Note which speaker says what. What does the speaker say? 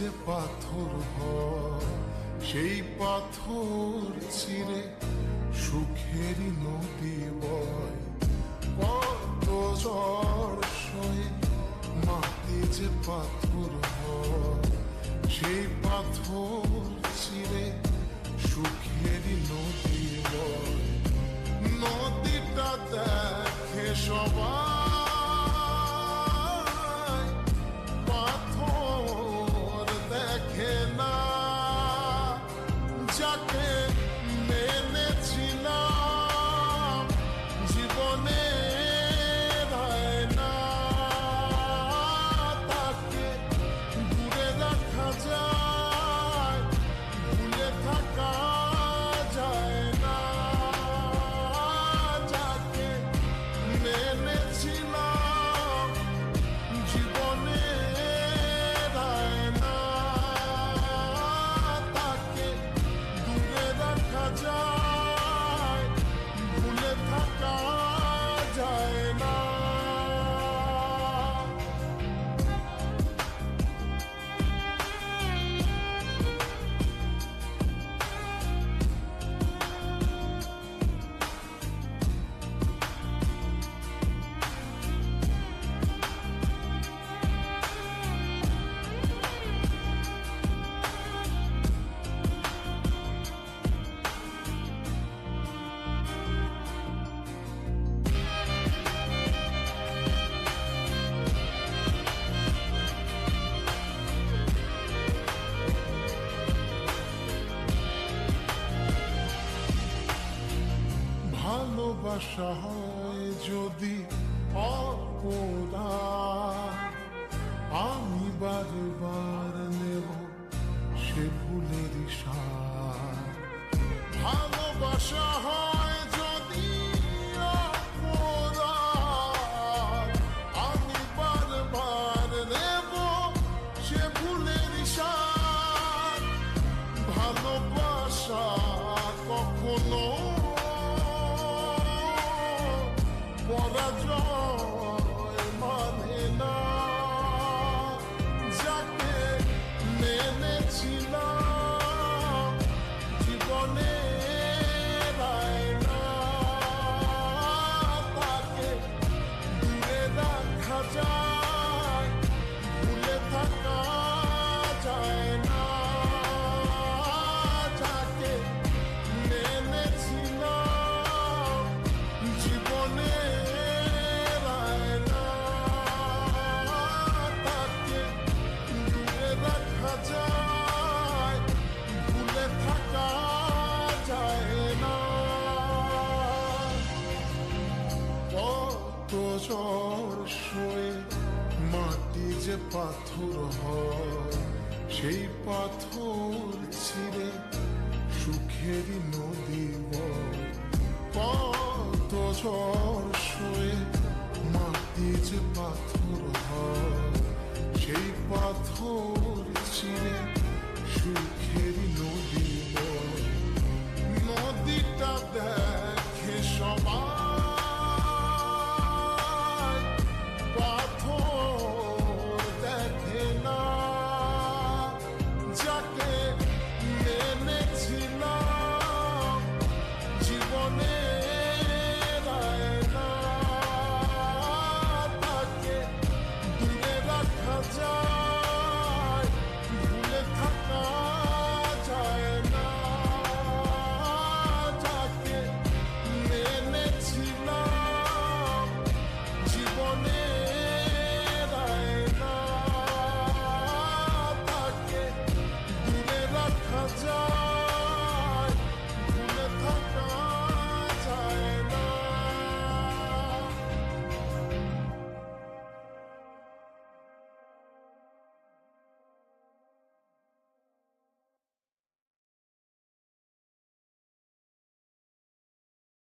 Speaker 1: যে পাথর হয় সেই পাথর চিরে সুখেরই নদী বয়। কত ঝড় সয়ে মাটি যে পাথর হয় সেই পাথর চিরে সুখেরই নদী বয়। নদীটা দেখে সবাই, পাথর দেখে না। যাকে মেনেছিলাম জীবনে না, তাকে দূরে রাখা যায়, ভুলে থাকা যায় না। যাকে মেনেছিলাম জীবনে না, তাকে দূরে রাখা যায়, ভুলে থাকা যায় না। ভালোবাসা হয় যদি অপরাধ, আমি বারবার নেব সে ভুলের সার। ভালোবাসা হয় যদি অপরাধ, আমি বারবার নেব সে ভুলের সার। ভালোবাসা কখনো পরাজয় মানে না। যাকে মেনেছিলাম জীবনে না, তাকে দূরে রাখা যায়, ভুলে থাকা যায় না। যাকে মেনেছিলাম জীবনে যায়, ভুলে থাকা যায় না। কত ঝড় সয়ে মাটি যে পাথর হয় সেই পাথর ছিঁড়ে সুখেরই নদী বয়। কত ঝড় সয়ে মাটি যে পাথর হয় সেই পাথর চিরে সুখেরই নদী বয়। নদীটা